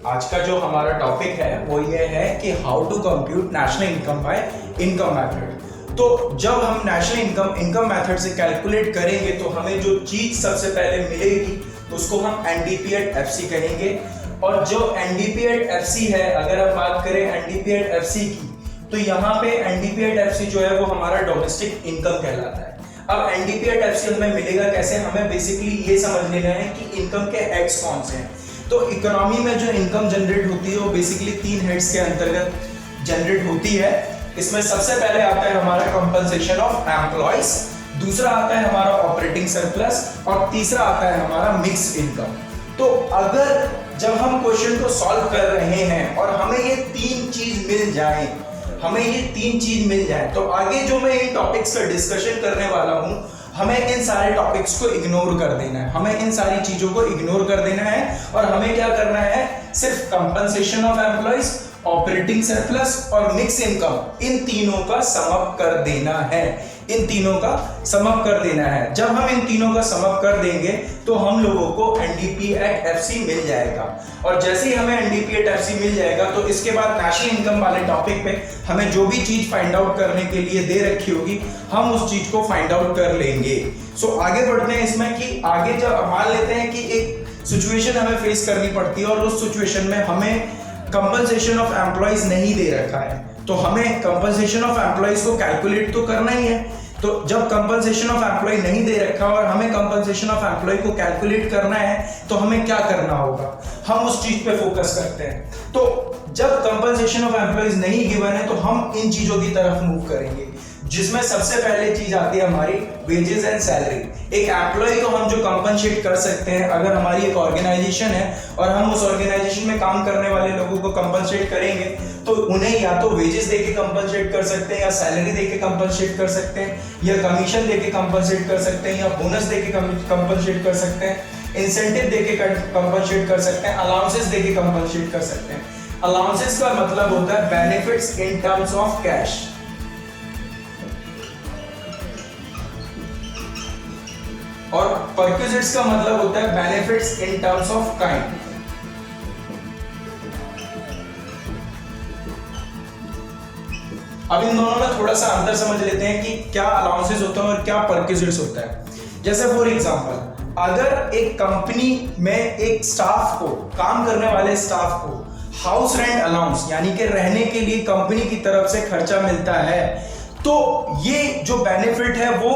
आज का जो हमारा टॉपिक है वो ये है कि how to compute national income by income method. तो जब हम नेशनल इनकम मेथड से कैलकुलेट करेंगे तो हमें जो चीज सबसे पहले मिलेगी उसको हम NDP@FC कहेंगे। और जो NDP@FC है, अगर हम बात करें NDP@FC की, तो यहाँ पे NDP@FC जो है वो हमारा डोमेस्टिक इनकम कहलाता है। अब NDP@FC हमें मिलेगा कैसे, हमें बेसिकली ये समझ लेना है कि इनकम के हेड्स कौन से हैं। तो इकोनॉमी में जो इनकम जनरेट होती है वो बेसिकली 3 हेड्स के अंतर्गत जनरेट होती है। इसमें सबसे पहले आता है हमारा कंपनसेशन ऑफ एम्प्लॉइज, दूसरा आता है हमारा ऑपरेटिंग सरप्लस और तीसरा आता है हमारा मिक्स इनकम। तो अगर जब हम क्वेश्चन को सॉल्व कर रहे हैं और हमें ये तीन चीज मिल जाए तो आगे जो मैं इन टॉपिक्स का डिस्कशन करने वाला हूं, हमें इन सारे टॉपिक्स को इग्नोर कर देना है, हमें इन सारी चीजों को इग्नोर कर देना है और हमें क्या करना है, सिर्फ compensation of employees, operating surplus और मिक्स इनकम, इन तीनों का सम अप कर देना है। जब हम इन तीनों का सम अप कर देंगे तो हम लोगों को NDP@FC मिल जाएगा। और जैसे ही हमें NDP@FC मिल जाएगा तो इसके बाद नेशनल इनकम वाले टॉपिक पे हमें जो भी चीज फाइंड आउट करने के लिए दे रखी होगी हम उस चीज को फाइंड आउट कर लेंगे। सो आगे बढ़ते हैं इसमें कि आगे जब मान लेते हैं कि एक सिचुएशन हमें फेस करनी पड़ती है और उस सिचुएशन में हमें कंपनसेशन ऑफ एम्प्लॉइज नहीं दे रखा है, तो हमें कंपनसेशन ऑफ एम्प्लॉइज को कैलकुलेट तो करना ही है। तो जब कंपनसेशन ऑफ एम्प्लॉय नहीं दे रखा और हमें कंपनसेशन ऑफ एम्प्लॉय को कैलकुलेट करना है तो हमें क्या करना होगा, हम उस चीज पे फोकस करते हैं। तो जब कंपनसेशन ऑफ एम्प्लॉयज नहीं गिवन है तो हम इन चीजों की तरफ मूव करेंगे, जिसमें सबसे पहले चीज आती है हमारी वेजेस एंड सैलरी। एक एम्प्लॉय को हम जो कंपनसेट कर सकते हैं, अगर हमारी एक ऑर्गेनाइजेशन है और हम उस ऑर्गेनाइजेशन में काम करने वाले लोगों को कंपनसेट करेंगे तो उन्हें या तो वेजेस देके कंपनसेट कर सकते हैं, या सैलरी देके कंपनसेट कर सकते हैं, या कमीशन देके कंपनसेट कर सकते हैं, या बोनस देके कंपनसेट कर सकते हैं, इंसेंटिव देके कंपनसेट कर सकते हैं, अलाउंसेस देके कंपनसेट कर सकते हैं। अलाउंसेस का मतलब होता है benefits in terms of cash, और परक्विजिट्स का मतलब होता है benefits in terms of kind. अब इन दोनों में थोड़ा सा अंतर समझ लेते हैं कि क्या अलाउंसेस होता है और क्या परक्विजिट्स होता है। जैसे फॉर एग्जांपल, अगर एक कंपनी में एक स्टाफ को, काम करने वाले स्टाफ को हाउस रेंट अलाउंस यानी कि रहने के लिए कंपनी की तरफ से खर्चा मिलता है, तो ये जो बेनिफिट है वो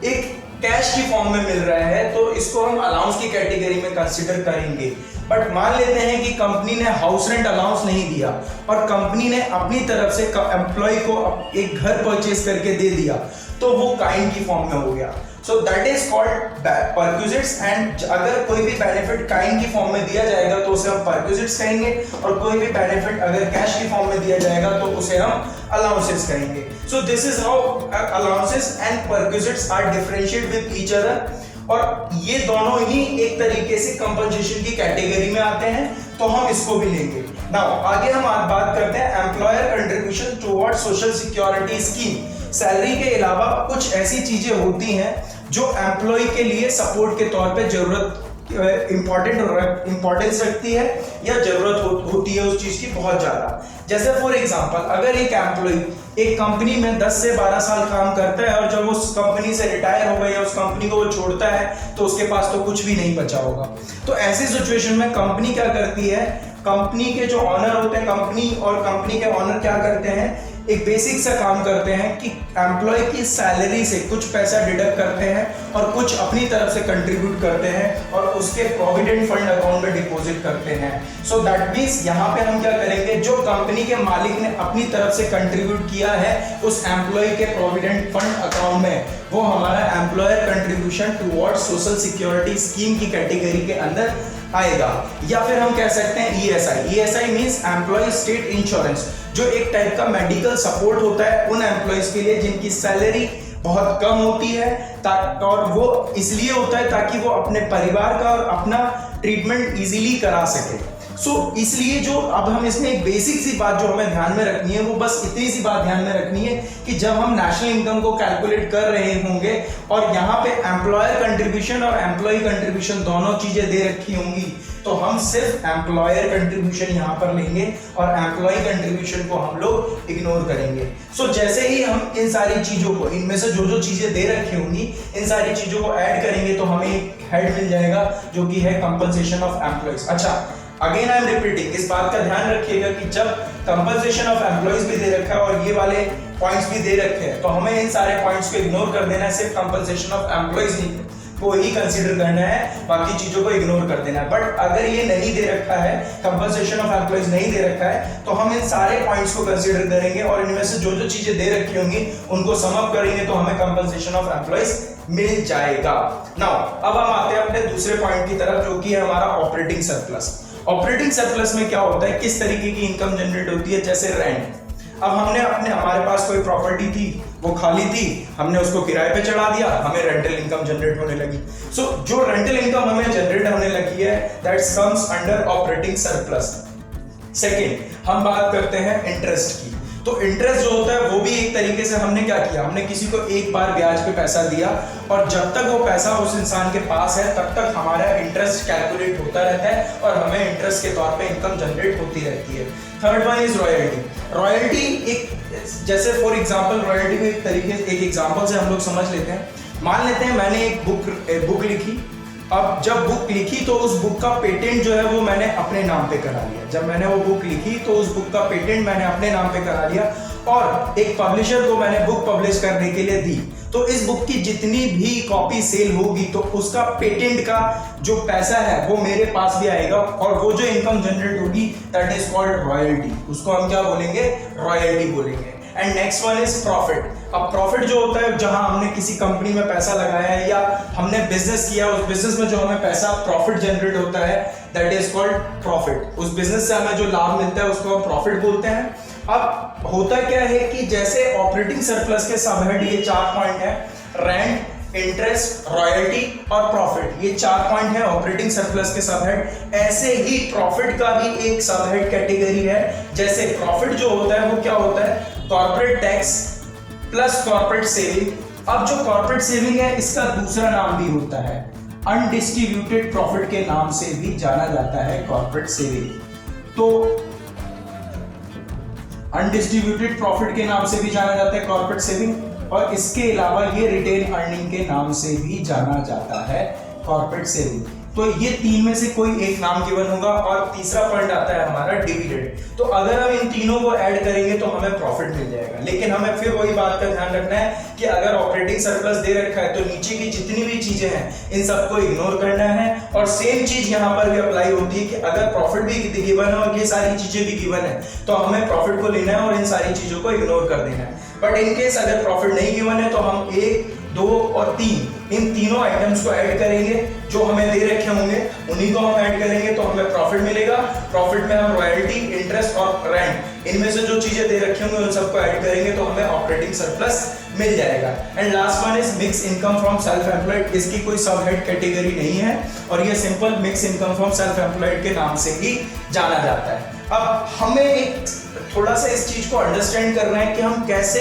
एक कैश की फॉर्म में मिल रहा है, तो इसको हम अलाउंस की कैटेगरी में कंसीडर करेंगे। बट मान लेते हैं कि कंपनी ने हाउस रेंट अलाउंस नहीं दिया और कंपनी ने अपनी तरफ से एम्प्लॉय को एक घर परचेज करके दे दिया, तो वो काइंड की फॉर्म में हो गया। So that is called perquisites. And अगर कोई भी बेनिफिट काइंड की फॉर्म में दिया जाएगा तो उसे हम परक्विजिट्स कहेंगे, और कोई भी बेनिफिट अगर कैश की फॉर्म में दिया जाएगा तो उसे हम अलाउंसेस कहेंगे। So this is how allowances and perquisites are differentiate with each other, और ये दोनों ही एक तरीके से कंपनसेशन की कैटेगरी में आते हैं, तो हम इसको भी लेंगे। नाउ आगे हम बात करते हैं employer contribution toward social security scheme. Salary के अलावा कुछ ऐसी चीजें होती हैं जो एम्प्लॉय के लिए सपोर्ट के तौर पे इंपॉर्टेंस रखती है या जरूरत होती है उस चीज की बहुत ज्यादा। जैसे फॉर एग्जांपल, अगर एक एम्प्लॉय एक कंपनी में 10 से 12 साल काम करता है और जब उस कंपनी से रिटायर हो गया या उस कंपनी को वो छोड़ता है तो उसके पास तो कुछ भी नहीं बचा होगा। तो ऐसी सिचुएशन में कंपनी क्या करती है, कंपनी के जो ऑनर होते हैं, कंपनी के ऑनर क्या करते हैं, एक बेसिक सा काम करते हैं कि एम्प्लॉय की सैलरी से कुछ पैसा डिडक्ट करते हैं और कुछ अपनी तरफ से कंट्रीब्यूट करते हैं और उसके प्रोविडेंट फंड अकाउंट में डिपॉजिट करते हैं। सो दैट मींस यहाँ पे हम क्या करेंगे, जो कंपनी के मालिक ने अपनी तरफ से कंट्रीब्यूट किया है उस एम्प्लॉय के प्रोविडेंट फंड अकाउंट में, वो हमारा employer contribution towards social security scheme की कैटेगरी के अंदर आएगा। या फिर हम कह सकते हैं ESI means employ state insurance, जो एक टाइप का मेडिकल सपोर्ट होता है उन एम्प्लॉयज के लिए जिनकी सैलरी बहुत कम होती है, और वो इसलिए होता है ताकि वो अपने परिवार का और अपना ट्रीटमेंट इजीली करा सके। सो इसलिए जो अब हम इसमें एक बेसिक सी बात जो हमें ध्यान में रखनी है वो बस इतनी सी बात ध्यान में रखनी है कि जब हम नेशनल इनकम को कैलकुलेट कर रहे होंगे और यहाँ पे एम्प्लॉयर कंट्रीब्यूशन और एम्प्लॉय कंट्रीब्यूशन दोनों चीजें दे रखी होंगी, तो हम सिर्फ एम्प्लॉयर कंट्रीब्यूशन यहाँ पर लेंगे और एम्प्लॉय कंट्रीब्यूशन को हम लोग इग्नोर करेंगे। सो जैसे ही हम इन सारी चीजों को, इनमें से जो जो चीजें दे रखी होंगी, इन सारी चीजों को ऐड करेंगे तो हमें एक हेड मिल जाएगा जो कि है कंपनसेशन ऑफ एम्प्लॉयज। अच्छा, अगेन आई एम रिपीटिंग, इस बात का ध्यान रखिएगा कि जब कंपनसेशन ऑफ एम्प्लॉयज भी दे रखा है और ये वाले पॉइंट्स भी दे रखे हैं, तो हमें इन सारे पॉइंट्स को इग्नोर कर देना है, सिर्फ कंपनसेशन ऑफ एम्प्लॉयज को ही कंसीडर करना है, बाकी चीजों को इग्नोर कर देना है। बट अगर ये नहीं दे रखा है, कंपनसेशन ऑफ एम्प्लॉयज नहीं दे रखा है, तो हम इन सारे पॉइंट्स को कंसीडर करेंगे और इनमें से जो जो चीजें दे रखी होंगी उनको सम अप करेंगे तो हमें कंपनसेशन ऑफ एम्प्लॉयज मिल जाएगा। नाउ अब हम आते हैं अपने दूसरे पॉइंट की तरफ, जो कि है हमारा ऑपरेटिंग सरप्लस। ऑपरेटिंग सरप्लस में क्या होता है, किस तरीके की इनकम जनरेट होती है, जैसे रेंट। अब हमारे पास कोई प्रॉपर्टी थी, वो खाली थी, हमने उसको किराए पे चढ़ा दिया, हमें रेंटल इनकम जनरेट होने लगी। सो जो रेंटल इनकम हमें जनरेट होने लगी है, that comes under operating surplus. Second, हम बात करते हैं इंटरेस्ट की। तो इंटरेस्ट जो होता है वो भी एक तरीके से हमने क्या किया, हमने किसी को एक बार ब्याज पे पैसा दिया और जब तक वो पैसा उस इंसान के पास है तब तक हमारा इंटरेस्ट कैलकुलेट होता रहता है और हमें इंटरेस्ट के तौर पे इनकम जनरेट होती रहती है। Third one is royalty. Royalty एक, जैसे फॉर एग्जांपल रॉयल्टी को एक तरीके, एक एग्जांपल से हम लोग समझ लेते हैं। मान लेते हैं मैंने एक बुक लिखी। अब जब बुक लिखी तो उस बुक का पेटेंट जो है वो मैंने अपने नाम पे करा लिया। जब मैंने वो बुक लिखी तो उस बुक का पेटेंट मैंने अपने नाम पे करा लिया और एक पब्लिशर को मैंने बुक पब्लिश करने के लिए दी। तो इस बुक की जितनी भी कॉपी सेल होगी तो उसका पेटेंट का जो पैसा है वो मेरे पास भी आएगा और वो जो इनकम जनरेट होगी दैट इज कॉल्ड रॉयल्टी। उसको हम क्या बोलेंगे, रॉयल्टी बोलेंगे। And next one is profit. अब प्रॉफिट जो होता है, जहां हमने किसी कंपनी में पैसा लगाया है या हमने बिजनेस किया, उस बिजनेस में जो हमें पैसा प्रॉफिट जनरेट होता है दैट इज कॉल्ड प्रॉफिट। उस बिजनेस से हमें जो लाभ मिलता है उसको हम प्रॉफिट बोलते हैं। अब होता क्या है कि जैसे ऑपरेटिंग सरप्लस के सब हेड ये 4 पॉइंट है, रेंट, इंटरेस्ट, रॉयल्टी और प्रॉफिट, ये 4 पॉइंट है ऑपरेटिंग सरप्लस के सब हेड। ऐसे ही प्रॉफिट का भी एक सब हेड कैटेगरी है। जैसे प्रॉफिट जो होता है वो क्या होता है, corporate tax plus corporate saving. अब जो कॉर्पोरेट सेविंग है इसका दूसरा नाम भी होता है अनडिस्ट्रीब्यूटेड प्रॉफिट के नाम से भी जाना जाता है कॉर्पोरेट सेविंग। तो अनडिस्ट्रीब्यूटेड प्रॉफिट के नाम से भी जाना जाता है कॉर्पोरेट सेविंग और इसके अलावा ये रिटेन अर्निंग के नाम से भी जाना जाता है कॉर्पोरेट सेविंग। तो ये 3 में से कोई एक नाम गिवन होगा और तीसरा पॉइंट आता है हमारा डिविडेंड। तो अगर हम इन तीनों को ऐड करेंगे तो हमें प्रॉफिट मिल जाएगा। लेकिन हमें फिर वही बात का ध्यान रखना है कि अगर ऑपरेटिंग सरप्लस दे रखा है तो नीचे की जितनी भी चीजें हैं इन सबको इग्नोर करना है और सेम चीज यहाँ पर भी अप्लाई होती है कि अगर प्रॉफिट भी गिवन है और ये सारी चीजें भी गिवन है तो हमें प्रॉफिट को लेना है और इन सारी चीजों को इग्नोर कर देना है। बट इन केस अगर प्रॉफिट नहीं गिवन है तो हम 1, 2 और 3 इन तीनों आइटम्स को ऐड करेंगे, जो हमें दे रखे होंगे उन्हीं को हम ऐड करेंगे तो हमें प्रॉफिट मिलेगा। प्रॉफिट में हम रॉयल्टी, इंटरेस्ट और रेंट, इनमें से जो चीजें दे रखी होंगी उन सबको ऐड करेंगे तो हमें ऑपरेटिंग सरप्लस मिल जाएगा। And last one is mix income from self employed. इसकी कोई सब हेड कैटेगरी नहीं है और ये simple mix income from self employed के नाम से ही जाना जाता है। अब हमें एक थोड़ा सा इस चीज को अंडरस्टैंड करना है कि हम कैसे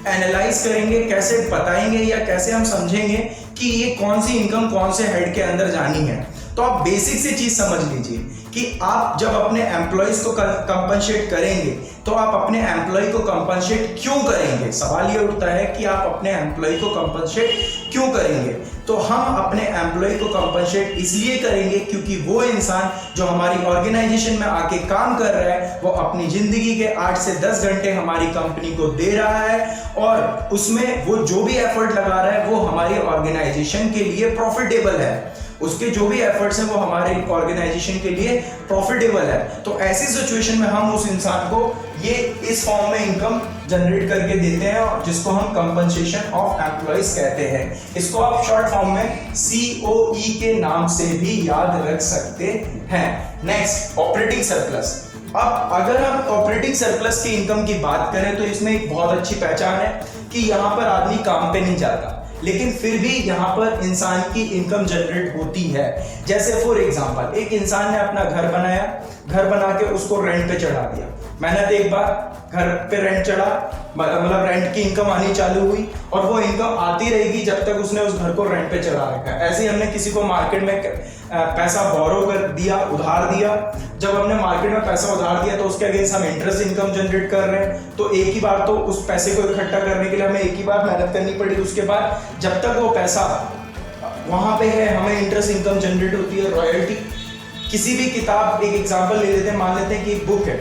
एनालाइज करेंगे, कैसे बताएंगे या कैसे हम समझेंगे कि ये कौन सी इनकम कौन से हेड के अंदर जानी है। तो आप बेसिक सी चीज समझ लीजिए कि आप जब अपने एम्प्लॉयज को कंपनसेट करेंगे तो आप अपने एम्प्लॉय को कंपनसेट क्यों करेंगे। सवाल ये उठता है कि आप अपने एम्प्लॉय को कंपनसेट क्यों करेंगे। तो हम अपने एम्प्लॉय को कंपनसेट इसलिए करेंगे क्योंकि वो इंसान जो हमारी ऑर्गेनाइजेशन में आके काम कर रहा है वो अपनी जिंदगी के 8 से 10 घंटे हमारी कंपनी को दे रहा है और उसमें वो जो भी एफर्ट लगा रहा है वो हमारी ऑर्गेनाइजेशन के लिए प्रॉफिटेबल है। उसके जो भी एफर्ट्स हैं वो हमारे ऑर्गेनाइजेशन के लिए प्रॉफिटेबल है। तो ऐसी सिचुएशन में हम उस इंसान को ये इस फॉर्म में इनकम जनरेट करके देते हैं जिसको हम कंपनसेशन ऑफ एम्प्लॉयज कहते हैं। इसको आप शॉर्ट फॉर्म में COE के नाम से भी याद रख सकते हैं। Next, operating surplus. अब अगर हम ऑपरेटिंग सरप्लस की इनकम की बात करें तो इसमें एक बहुत अच्छी पहचान है कि यहाँ पर आदमी काम पे नहीं जाता। लेकिन फिर भी यहाँ पर इंसान की इनकम जनरेट होती है। जैसे फॉर एग्जांपल एक इंसान ने अपना घर बनाया, घर बना के उसको रेंट पे चढ़ा दिया, मेहनत एक बार, घर पे रेंट चढ़ा, मतलब रेंट की इनकम आनी चालू हुई और वो इनकम आती रहेगी जब तक उसने उस घर को रेंट पे चढ़ा रखा है। ऐसे ही हमने किसी को मार्केट में पैसा बोरो कर दिया, उधार दिया, जब हमने मार्केट में पैसा उधार दिया तो उसके अगेंस्ट हम इंटरेस्ट इनकम जनरेट कर रहे हैं, तो एक ही बार तो उस पैसे को इकट्ठा करने के लिए हमें एक ही बार मेहनत करनी पड़ी, उसके बाद जब तक वो पैसा वहां पे है हमें इंटरेस्ट इनकम जनरेट होती है, रॉयल्टी। किसी भी किताब, एक एग्जांपल ले लेते हैं, मान लेते हैं कि एक बुक है,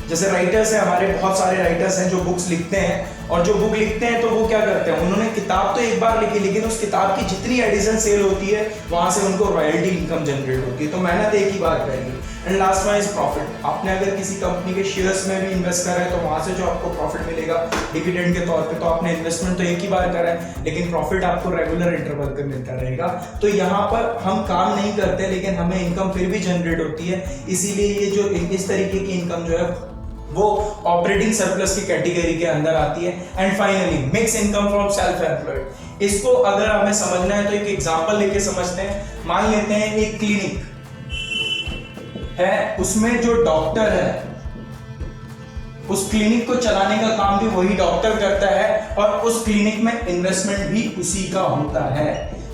जैसे राइटर्स हैं हमारे, बहुत सारे राइटर्स हैं जो बुक्स लिखते हैं, और जो बुक लिखते हैं तो वो क्या करते हैं, उन्होंने किताब तो एक बार लिखी, लेकिन उस किताब की जितनी एडिशन सेल होती है वहां से उनको रॉयल्टी इनकम जनरेट होती है, तो मेहनत एक ही बार करेगी। And last one is profit. आपने अगर किसी कंपनी के शेयर्स में भी इन्वेस्ट करा है तो वहां से जो आपको प्रॉफिट मिलेगा डिविडेंड के तौर पे, तो आपने इन्वेस्टमेंट तो एक ही बार करा है लेकिन प्रॉफिट आपको रेगुलर इंटरवल पे मिलता रहेगा। तो यहाँ पर हम काम नहीं करते लेकिन हमें इनकम फिर भी जनरेट होती है, इसीलिए ये जो इस तरीके की इनकम जो है वो ऑपरेटिंग सरप्लस की कैटेगरी के अंदर आती है। And finally mix income from self employed. इसको अगर हमें समझना है तो एक एग्जांपल लेके समझते हैं। मान लेते हैं एक क्लिनिक है, उसमें जो डॉक्टर है उस क्लिनिक को चलाने का काम भी वही डॉक्टर करता है और उस क्लिनिक में इन्वेस्टमेंट भी उसी का होता है।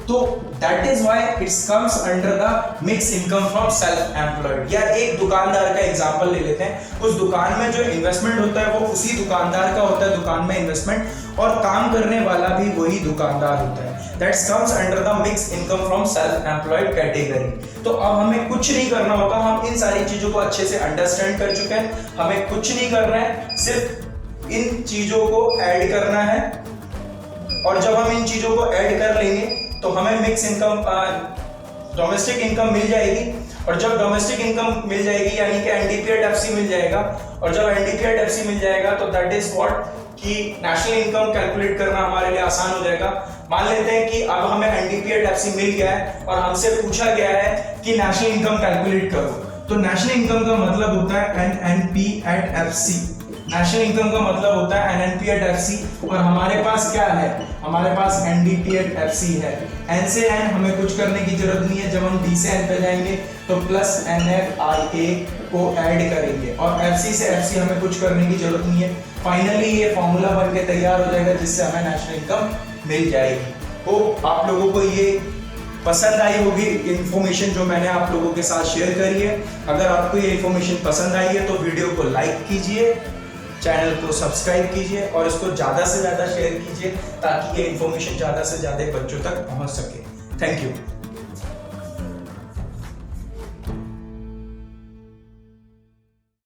तो that is why it's comes under the mix income from self employed. या एक दुकानदार का एग्जांपल ले लेते हैं, उस दुकान में जो इन्वेस्टमेंट होता है वो उसी दुकानदार का होता है, दुकान में इन्वेस्टमेंट, और काम करने वाला भी वही दुकानदार होता है। That comes under the mix income from self employed category. तो अब हमें कुछ नहीं करना होता, हम इन सारी चीजों को अच्छे से अंडरस्टैंड कर चुके हैं, हमें कुछ नहीं करना है, सिर्फ इन चीजों को ऐड करना है, और जब हम इन चीजों को ऐड कर लेंगे तो हमें मिक्स इनकम, डोमेस्टिक इनकम मिल जाएगी। और जब डोमेस्टिक इनकम मिल जाएगी यानी कि एनडीपीएट मिल जाएगा, और जब एनडीपीएट मिल जाएगा तो दैट इज व्हाट कि नेशनल इनकम कैलकुलेट करना हमारे लिए आसान हो जाएगा। मान लेते हैं कि अब हमें एनडीपीएट मिल गया है और हमसे पूछा गया है कि नेशनल इनकम कैलकुलेट करो, तो नेशनल इनकम का मतलब होता है एनएनपी@एफसी। नेशनल इनकम का मतलब होता है एनएनपी@एफसी, और हमारे पास क्या है, हमारे पास एनडीपी@एफसी है। एन से एन हमें कुछ करने की जरूरत नहीं है, जब हम डी से एन पे जाएंगे तो प्लस एनएफआईए को ऐड करेंगे, और एफसी से एफसी हमें कुछ करने की जरूरत नहीं है। फाइनली ये फॉर्मूला बन के तैयार हो जाएगा जिससे हमें नेशनल इनकम मिल जाएगी। तो आप लोगों को ये पसंद आई होगी इन्फॉर्मेशन जो मैंने आप लोगों के साथ शेयर करी है। अगर आपको ये इन्फॉर्मेशन पसंद आई है तो वीडियो को लाइक कीजिए, चैनल को सब्सक्राइब कीजिए और इसको ज़्यादा से ज़्यादा शेयर कीजिए ताकि ये इन्फॉर्मेशन ज़्यादा से ज़्यादा बच्चों तक पहुंच सके। Thank you.